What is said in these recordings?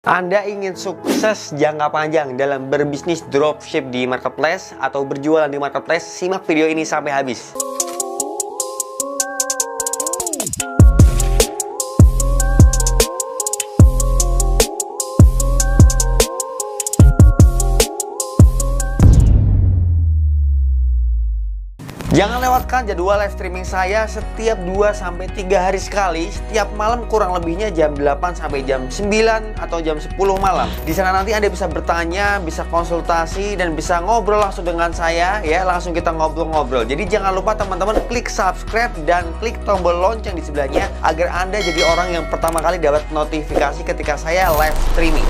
Anda ingin sukses jangka panjang dalam berbisnis dropship di marketplace atau berjualan di marketplace? Simak video ini sampai habis. Jangan lewatkan jadwal live streaming saya setiap 2-3 hari sekali, setiap malam kurang lebihnya jam 8 sampai jam 9 atau jam 10 malam. Di sana nanti Anda bisa bertanya, bisa konsultasi, dan bisa ngobrol langsung dengan saya ya, langsung kita ngobrol-ngobrol. Jadi jangan lupa teman-teman klik subscribe dan klik tombol lonceng di sebelahnya agar Anda jadi orang yang pertama kali dapat notifikasi ketika saya live streaming.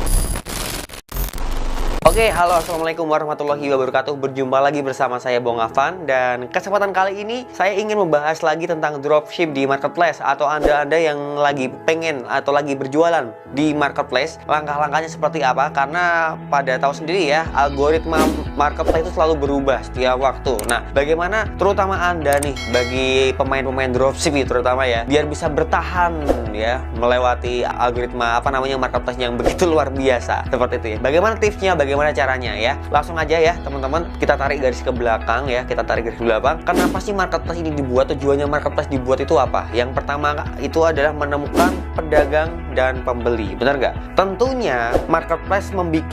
Oke, halo, assalamualaikum warahmatullahi wabarakatuh. Berjumpa lagi bersama saya Bong Afan. Dan kesempatan kali ini saya ingin membahas lagi tentang dropship di marketplace. Atau anda yang lagi pengen atau lagi berjualan di marketplace, langkah-langkahnya seperti apa? Karena pada tahu sendiri ya, algoritma marketplace itu selalu berubah setiap waktu. Nah, bagaimana terutama anda nih, bagi pemain-pemain dropship terutama ya, biar bisa bertahan ya melewati algoritma marketplace yang begitu luar biasa seperti itu ya. Bagaimana tipsnya, bagaimana caranya ya? Langsung aja ya teman-teman, kita tarik garis ke belakang ya, Kenapa sih marketplace ini dibuat? Tujuannya marketplace dibuat itu apa? Yang pertama itu adalah menemukan pedagang dan pembeli, benar nggak? Tentunya marketplace membuat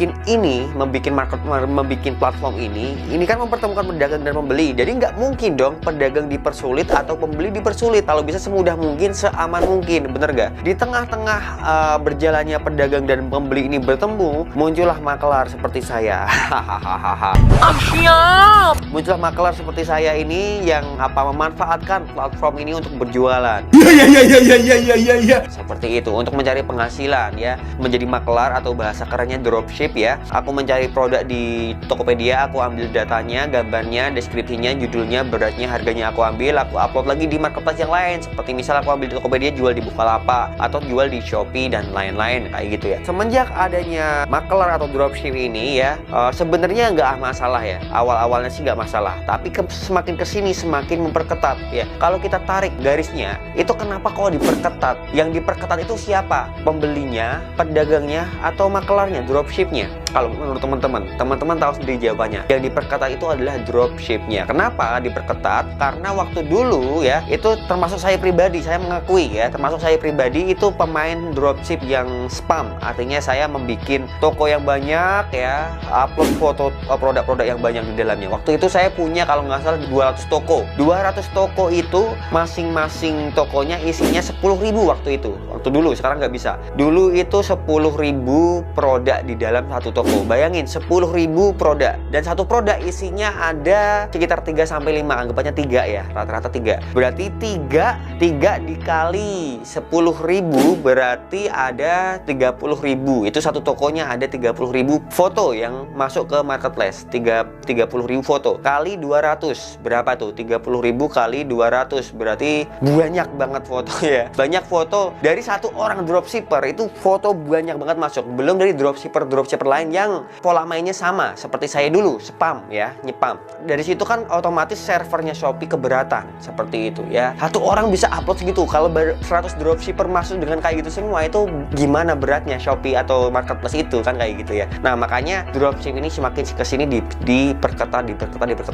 platform ini kan mempertemukan pedagang dan pembeli. Jadi nggak mungkin dong pedagang dipersulit atau pembeli dipersulit. Kalau bisa semudah mungkin, seaman mungkin, bener nggak? Di tengah-tengah berjalannya pedagang dan pembeli ini bertemu, muncullah makelar seperti saya. Siap. Muncullah makelar seperti saya ini yang memanfaatkan platform ini untuk berjualan. Seperti itu, untuk mencari penghasilan ya, menjadi makelar atau bahasa kerennya dropship ya. Aku mencari produk di Tokopedia, aku ambil datanya, gambarnya, deskripsinya, judulnya, beratnya, harganya aku ambil, aku upload lagi di marketplace yang lain. Seperti misal aku ambil di Tokopedia, jual di Bukalapak atau jual di Shopee dan lain-lain kayak gitu ya. Semenjak adanya makelar atau dropship ini ya, sebenarnya nggak masalah ya. Awal-awalnya sih nggak masalah, tapi semakin kesini semakin memperketat ya. Kalau kita tarik garisnya, itu kenapa kok diperketat? Yang diperketat itu siapa? Pembelinya, pedagangnya, atau makelarnya, dropshipnya? Kalau menurut teman-teman tahu sendiri jawabannya. Yang diperketat itu adalah dropshipnya. Kenapa diperketat? Karena waktu dulu ya, itu termasuk saya pribadi, saya mengakui ya, termasuk saya pribadi itu pemain dropship yang spam. Artinya saya membuat toko yang banyak ya, upload foto produk-produk yang banyak di dalamnya. Waktu itu saya punya kalau nggak salah 200 toko. 200 toko itu masing-masing tokonya isinya 10.000 waktu itu. Waktu dulu, sekarang nggak bisa. Dulu itu 10.000 produk di dalam satu toko. Bayangin 10.000 produk, dan satu produk isinya ada sekitar 3-5, anggapannya 3 ya, rata-rata 3. Berarti 3 dikali 10.000 berarti ada 30.000. Itu satu tokonya ada 30.000 foto yang masuk ke marketplace. 30.000 foto kali 200 berapa tuh? 30.000 kali 200 berarti banyak banget foto ya. Banyak foto dari satu orang dropshipper, itu foto banyak banget masuk. Belum dari dropshipper lain yang pola mainnya sama seperti saya dulu, spam ya, nyepam. Dari situ kan otomatis servernya Shopee keberatan seperti itu ya. Satu orang bisa upload segitu. Kalau 100 dropshipper masuk dengan kayak gitu semua, itu gimana beratnya Shopee atau marketplace itu kan kayak gitu ya. Nah, makanya dropship ini semakin kesini diperketat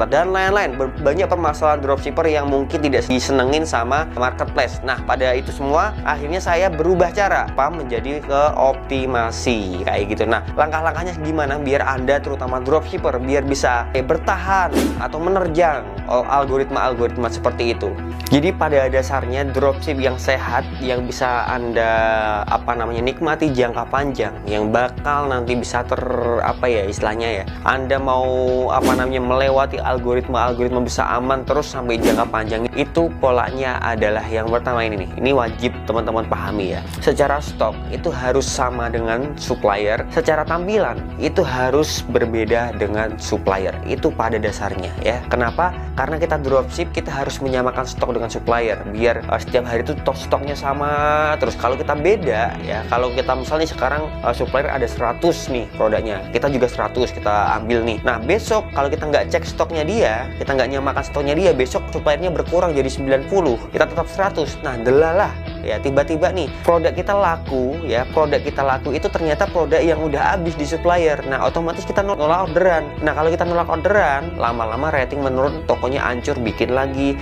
dan lain-lain. Banyak permasalahan dropshipper yang mungkin tidak disenengin sama marketplace. Nah, pada itu semua akhirnya saya berubah cara menjadi ke optimasi kayak gitu. Nah, langkah-langkahnya gimana biar Anda terutama dropshipper biar bisa bertahan atau menerjang algoritma seperti itu. Jadi pada dasarnya dropship yang sehat yang bisa Anda nikmati jangka panjang, yang bakal nanti bisa istilahnya ya, Anda mau melewati algoritma bisa aman terus sampai jangka panjang, itu polanya adalah yang pertama ini nih. Ini wajib teman-teman pahami ya. Secara stok itu harus sama dengan supplier, secara tampilan itu harus berbeda dengan supplier. Itu pada dasarnya ya. Kenapa? Karena kita dropship, kita harus menyamakan stok dengan supplier biar setiap hari itu stoknya sama terus. Kalau kita beda ya, kalau kita misalnya sekarang supplier ada 100 nih produknya, kita juga 100 kita ambil nih. Nah, besok kalau kita nggak cek stoknya dia, kita nggak nyamakan stoknya dia, besok suppliernya berkurang jadi 90, kita tetap 100. Nah, delalah ya tiba-tiba nih produk kita laku ya, produk kita laku itu ternyata produk yang udah habis di supplier. Nah otomatis kita nolak orderan. Nah kalau kita nolak orderan, lama-lama rating menurun, tokonya hancur bikin lagi,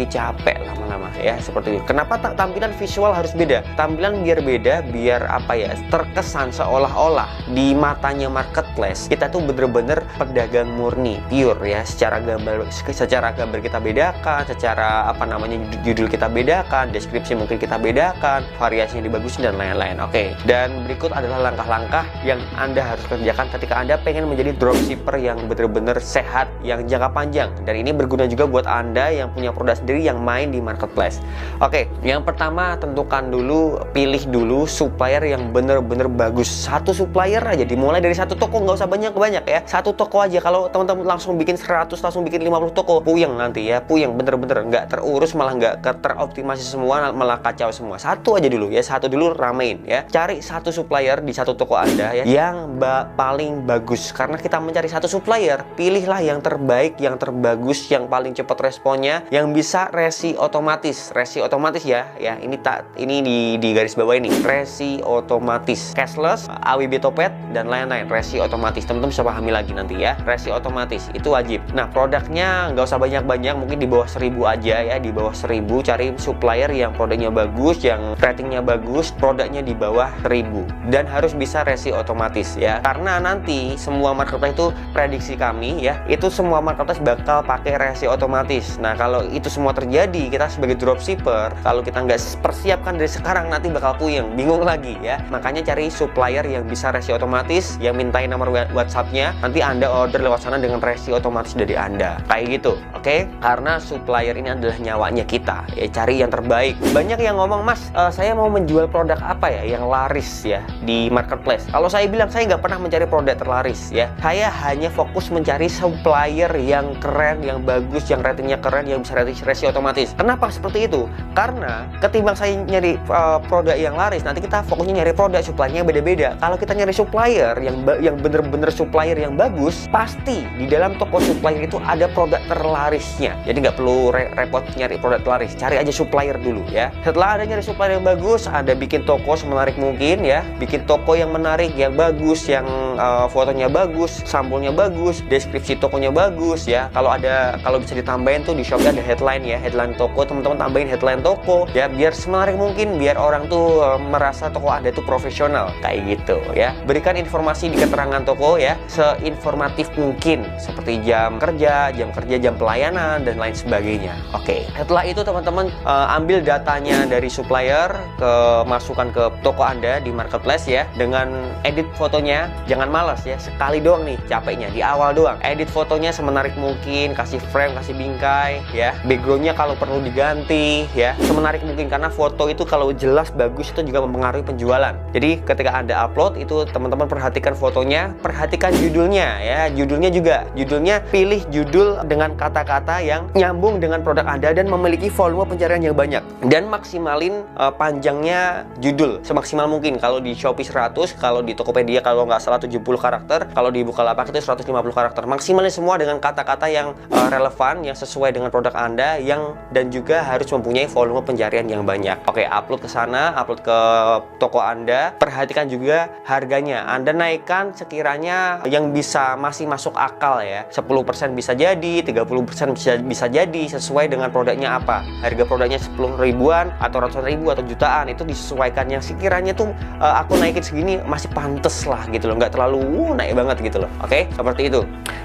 capek lama-lama ya, seperti itu. Kenapa tampilan visual harus beda? Tampilan biar beda, biar apa ya, terkesan seolah-olah di matanya marketplace kita tuh bener-bener pedagang murni, pure ya. Secara gambar kita bedakan, secara apa namanya judul kita bedakan, deskripsi mungkin kita bedakan, variasinya dibagusin dan lain-lain. Oke. Dan berikut adalah langkah-langkah yang Anda harus kerjakan ketika Anda pengen menjadi dropshipper yang bener-bener sehat, yang jangka panjang. Dan ini berguna juga buat Anda yang punya produk sendiri yang main di marketplace. Oke, yang pertama tentukan dulu, pilih dulu supplier yang bener-bener bagus. Satu supplier aja, dimulai dari satu toko, nggak usah banyak-banyak ya. Satu toko aja. Kalau teman-teman langsung bikin 100, langsung bikin 50 toko, puyeng nanti ya, puyeng bener-bener nggak terurus, malah nggak teroptimasi semua, malah kacau semua. Satu aja dulu ya, satu dulu ramein ya. Cari satu supplier di satu toko Anda ya yang paling bagus. Karena kita mencari satu supplier, pilihlah yang terbaik, yang terbagus, yang paling cepat responnya, yang bisa resi otomatis. Resi otomatis ya, ini di garis bawah ini. Resi otomatis, cashless, AWB Topet dan lain-lain. Resi otomatis, teman-teman bisa pahami lagi nanti ya. Resi otomatis itu wajib. Nah, produknya nggak usah banyak-banyak, mungkin di bawah 1000 aja ya, di bawah 1000. Cari supplier yang produknya bagus, yang ratingnya bagus, produknya di bawah 1000 dan harus bisa resi otomatis ya. Karena nanti semua marketplace itu, prediksi kami ya, itu semua marketplace bakal pakai resi otomatis. Nah, kalau itu semua terjadi, kita sebagai dropshipper, kalau kita nggak persiapkan dari sekarang, nanti bakal puyeng, bingung lagi ya. Makanya cari supplier yang bisa resi otomatis, yang mintain nomor WhatsApp-nya, nanti Anda order lewat sana dengan resi otomatis dari Anda. Kayak gitu, oke? Karena supplier ini adalah nyawanya kita. Ya, cari yang terbaik. Banyak yang ngomong, "Mas, saya mau menjual produk apa ya yang laris ya di marketplace?" Kalau saya bilang, saya nggak pernah mencari produk terlaris ya. Saya hanya fokus mencari supplier yang keren, yang bagus, yang ratingnya keren, yang bisa resi otomatis. Kenapa seperti itu? Karena ketimbang saya nyari produk yang laris, nanti kita fokusnya nyari produk suppliernya beda-beda. Kalau kita nyari supplier yang bener-bener supplier yang bagus, pasti di dalam toko supplier itu ada produk terlarisnya. Jadi nggak perlu repot nyari produk terlaris, cari aja supplier dulu ya. Setelah ada nyari supplier yang bagus, Anda bikin toko semenarik mungkin ya, bikin toko yang menarik, yang bagus, yang fotonya bagus, sampulnya bagus, deskripsi tokonya bagus ya. Kalau bisa ditambahin tuh di Shopee ada headline ya, headline toko, teman-teman tambahin headline toko ya, biar semenarik mungkin, biar orang tuh merasa toko Anda itu profesional kayak gitu ya. Berikan informasi di keterangan toko ya, seinformatif mungkin, seperti jam kerja, jam pelayanan dan lain sebagainya. Oke. Setelah itu teman-teman ambil datanya dari supplier, masukkan ke toko Anda di marketplace ya, dengan edit fotonya. Jangan malas ya, sekali doang nih capeknya, di awal doang. Edit fotonya semenarik mungkin, kasih frame, kasih bingkai ya. Backgroundnya kalau perlu diganti ya, semenarik mungkin, karena foto itu kalau jelas bagus itu juga mempengaruhi penjualan. Jadi ketika Anda upload itu, teman-teman perhatikan fotonya, perhatikan judulnya ya. Judulnya pilih judul dengan kata-kata yang nyambung dengan produk Anda dan memiliki volume pencarian yang banyak. Dan maksimalin panjangnya judul semaksimal mungkin. Kalau di Shopee 100, kalau di Tokopedia kalau nggak salah 70 karakter, kalau di Bukalapak itu 150 karakter. Maksimalin semua dengan kata-kata yang relevan, yang sesuai dengan produk Anda, dan juga harus mempunyai volume pencarian yang banyak. Oke, upload ke sana, upload ke toko Anda. Perhatikan juga harganya. Anda naikkan sekiranya yang masih masuk akal ya. 10% bisa jadi, 30% bisa jadi, sesuai dengan produknya apa. Harga produknya 10 ribuan atau ratusan ribu atau jutaan, itu disesuaikan. Yang sekiranya tuh aku naikin segini masih pantes lah gitu loh, nggak terlalu naik banget gitu loh. Oke, seperti itu.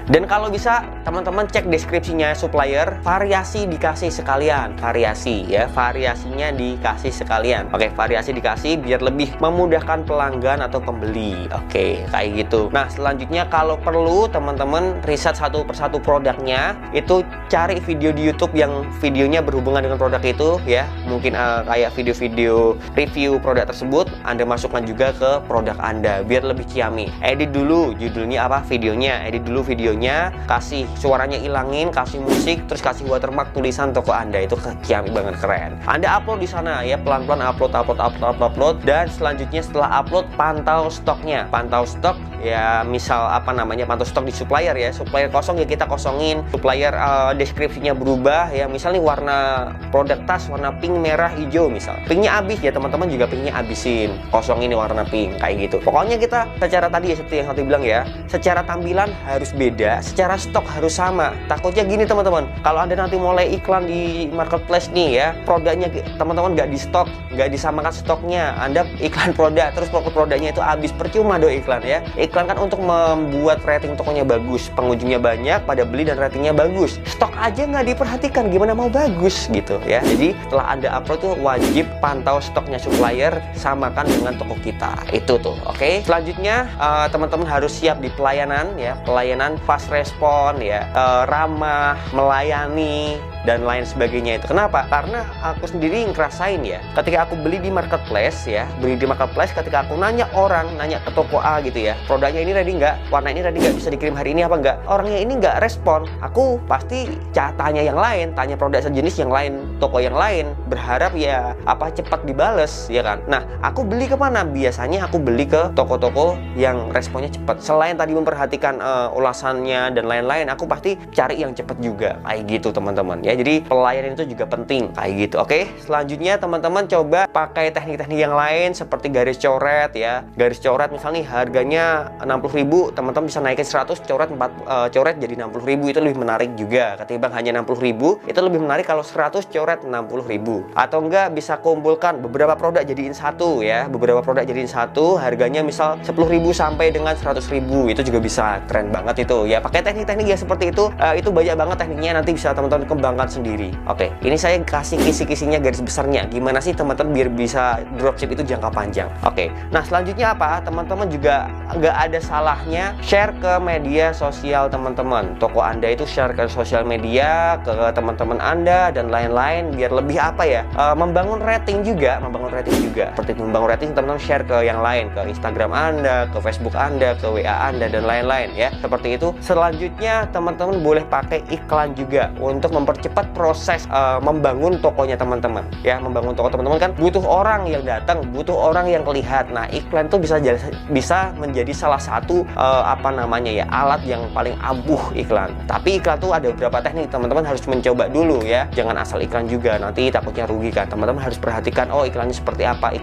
Dan kalau bisa teman-teman cek deskripsinya supplier, variasi dikasih sekalian, variasinya dikasih sekalian. Oke, variasi dikasih biar lebih memudahkan pelanggan atau pembeli. Oke, kayak gitu. Nah, selanjutnya kalau perlu teman-teman riset satu persatu produknya, itu cari video di YouTube yang videonya berhubungan dengan produk itu ya. Mungkin kayak video-video review produk tersebut Anda masukkan juga ke produk Anda biar lebih ciamik. edit dulu judulnya apa, videonya, edit dulu videonya, kasih suaranya ilangin, kasih musik, terus kasih watermark tulisan toko Anda. Itu kiamat banget, keren. Anda upload di sana ya, pelan-pelan upload, dan selanjutnya setelah upload pantau stoknya. Pantau stok ya, misal apa namanya, pantau stok di supplier ya. Supplier kosong ya kita kosongin. Supplier deskripsinya berubah ya, misal nih warna produk tas warna pink, merah, hijau misal. Pinknya habis ya teman-teman, juga pinknya habisin, kosongin warna pink kayak gitu. Pokoknya kita secara tadi ya, seperti yang saya bilang ya, secara tampilan harus beda, secara stok harus sama. Takutnya gini teman-teman, kalau Anda nanti mulai iklan di marketplace nih ya, produknya teman-teman nggak di stok, nggak disamakan stoknya, Anda iklan produk terus produknya itu habis, percuma do iklan ya. Iklan kan untuk membuat rating tokonya bagus, pengunjungnya banyak, pada beli dan ratingnya bagus. Stok aja nggak diperhatikan, gimana mau bagus gitu ya. Jadi setelah Anda upload tuh wajib pantau stoknya supplier, samakan dengan toko kita. Itu tuh, oke. Selanjutnya teman-teman harus siap di pelayanan ya, pelayanan fast respon ya, ramah, melayani dan lain sebagainya. Itu kenapa? Karena aku sendiri ngerasain ya, ketika aku beli di marketplace ya, ketika aku nanya ke toko A gitu ya, produknya ini ready nggak, warna ini ready nggak, bisa dikirim hari ini apa nggak, orangnya ini nggak respon, aku pasti tanya yang lain, tanya produk sejenis yang lain, toko yang lain, berharap ya apa cepat dibales ya kan. Nah, aku beli kemana? Biasanya aku beli ke toko-toko yang responnya cepat. Selain tadi memperhatikan ulasannya dan lain-lain, aku pasti cari yang cepat juga kayak gitu teman-teman ya. Jadi pelayanan itu juga penting kayak gitu. Oke, selanjutnya teman-teman coba pakai teknik-teknik yang lain seperti garis coret ya. Garis coret misalnya nih harganya 60.000, teman-teman bisa naikin 100, coret jadi 60.000. Itu lebih menarik juga ketimbang hanya 60.000. Itu lebih menarik kalau 100 coret 60.000. Atau enggak bisa kumpulkan beberapa produk jadiin satu ya. Beberapa produk jadiin satu, harganya misal 10.000 sampai dengan 100.000. Itu juga bisa, keren banget itu ya. Pakai teknik-teknik ya seperti itu banyak banget tekniknya, nanti bisa teman-teman kembangkan sendiri. Oke, ini saya kasih kisi-kisinya, garis besarnya gimana sih teman-teman biar bisa dropship itu jangka panjang. Oke, nah selanjutnya apa, teman-teman juga nggak ada salahnya share ke media sosial teman-teman. Toko Anda itu share ke sosial media, ke teman-teman Anda dan lain-lain, biar lebih apa ya, membangun rating juga. Seperti membangun rating, teman-teman share ke yang lain, ke Instagram Anda, ke Facebook Anda, ke WA Anda dan lain-lain ya. Seperti itu. Selanjutnya teman-teman boleh pakai iklan juga untuk mempercepat proses membangun tokonya teman-teman ya. Membangun toko teman-teman kan butuh orang yang datang, butuh orang yang lihat. Nah, iklan tuh bisa menjadi salah satu apa namanya ya, alat yang paling ampuh iklan. Tapi iklan tuh ada beberapa teknik, teman-teman harus mencoba dulu ya. Jangan asal iklan juga, nanti takutnya rugi kan. Teman-teman harus perhatikan, oh iklannya seperti apa,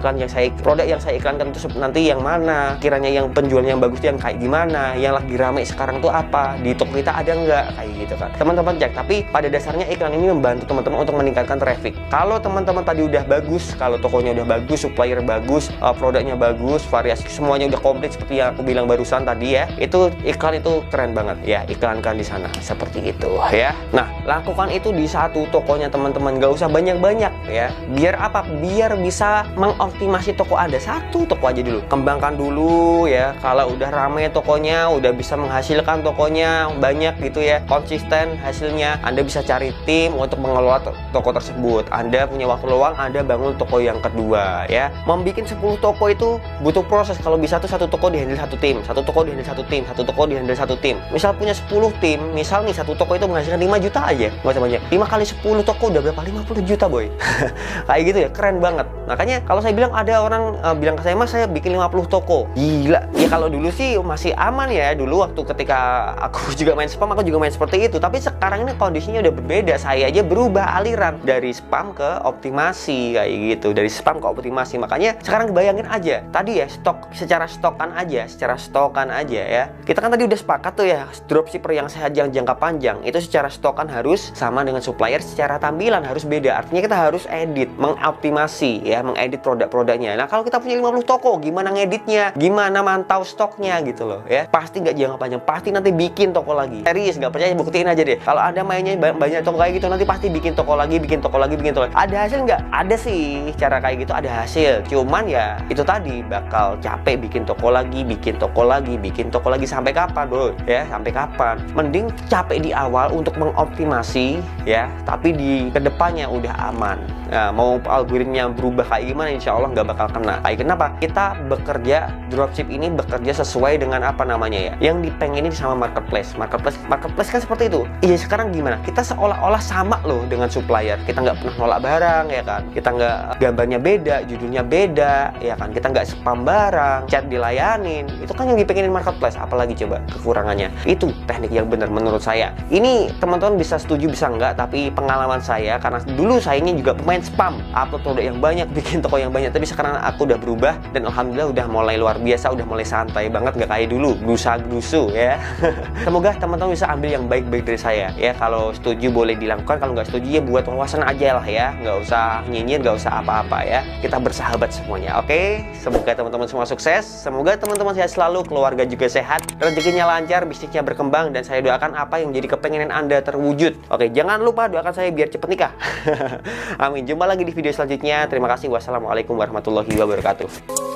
produk yang saya iklankan itu nanti yang mana, kiranya yang penjualnya yang bagus yang kayak gimana, yang lagi rame sekarang tuh apa, di toko kita ada nggak, kayak gitu kan. Teman-teman cek. Tapi pada dasarnya iklan ini membantu teman-teman untuk meningkatkan traffic. Kalau teman-teman tadi udah bagus, kalau tokonya udah bagus, supplier bagus, produknya bagus, variasi semuanya udah komplit seperti yang aku bilang barusan tadi ya, itu iklan itu keren banget ya, iklankan di sana seperti itu ya. Nah, lakukan itu di satu tokonya teman-teman, gak usah banyak-banyak ya. Biar apa? Biar bisa mengoptimasi toko Anda, satu toko aja dulu, kembangkan dulu ya. Kalau udah rame tokonya, udah bisa menghasilkan tokonya banyak gitu ya, konsisten hasilnya, Anda bisa cari tim untuk mengelola toko tersebut. Anda punya waktu luang, Anda bangun toko yang kedua ya. Membikin 10 toko itu butuh proses. Kalau bisa tuh satu toko dihandle satu tim, satu toko dihandle satu tim, satu toko dihandle satu tim. Misal punya 10 tim, misal nih satu toko itu menghasilkan 5 juta aja, nggak usah banyak. 5 kali 10 toko udah berapa? 50 juta boy. Kayak gitu ya, keren banget. Makanya kalau saya bilang, ada orang bilang ke saya, Mas saya bikin 50 toko, gila ya. Kalau dulu sih masih aman ya, dulu waktu ketika aku juga main spam, aku juga main seperti itu. Tapi sekarang ini kondisinya udah berbeda. Saya aja berubah aliran dari spam ke optimasi kayak gitu, dari spam ke optimasi. Makanya sekarang bayangin aja tadi ya, secara stokan aja ya. Kita kan tadi udah sepakat tuh ya, dropshipper yang sehat yang jangka panjang itu secara stokan harus sama dengan supplier, secara tampilan harus beda. Artinya kita harus edit, mengoptimasi ya, mengedit produk-produknya. Nah, kalau kita punya 50 toko, gimana ngeditnya, gimana mantau stoknya gitu loh ya. Pasti nggak jangka panjang, pasti nanti bikin toko lagi. Serius, nggak percaya buktiin aja deh. Kalau Anda mainnya banyak toko kayak gitu, nanti pasti bikin toko lagi, bikin toko lagi, bikin toko lagi. Ada hasil nggak? Ada sih, cara kayak gitu ada hasil. Cuman ya itu tadi, bakal capek bikin toko lagi, bikin toko lagi, bikin toko lagi. Sampai kapan bro? Ya sampai kapan? Mending capek di awal untuk mengoptimasi ya, tapi di kedepannya udah aman. Nah, mau algoritmanya berubah kayak gimana, insya Allah nggak bakal kena. Kayak kenapa? Kita bekerja, dropship ini bekerja sesuai dengan apa namanya ya, yang dipengenin sama marketplace kan seperti itu. Iya, sekarang gimana? Kita seolah-olah sama loh dengan supplier. Kita nggak pernah nolak barang ya kan, kita nggak, gambarnya beda, judulnya beda ya kan, kita nggak spam barang, chat dilayanin. Itu kan yang dipengenin marketplace. Apalagi coba kekurangannya? Itu teknik yang benar menurut saya. Ini teman-teman bisa setuju bisa enggak, tapi pengalaman saya, karena dulu sayanya juga pemain spam, upload produk yang banyak, bikin toko yang banyak. Tapi sekarang aku udah berubah dan alhamdulillah udah mulai luar biasa, udah mulai santai banget, nggak kayak dulu gerusa-gerusu ya. Semoga teman-teman bisa ambil yang baik-baik dari saya ya. Kalau setuju boleh dilakukan, kalau nggak setuju ya buat wawasan aja lah ya, nggak usah nyinyir, nggak usah apa-apa ya. Kita bersahabat semuanya, oke? Semoga teman-teman semua sukses, semoga teman-teman sehat selalu, keluarga juga sehat, rezekinya lancar, bisnisnya berkembang, dan saya doakan apa yang jadi kepengenan Anda terwujud. Oke, jangan lupa doakan saya biar cepet nikah. Amin. Jumpa lagi di video selanjutnya. Terima kasih. Wassalamualaikum warahmatullahi wabarakatuh.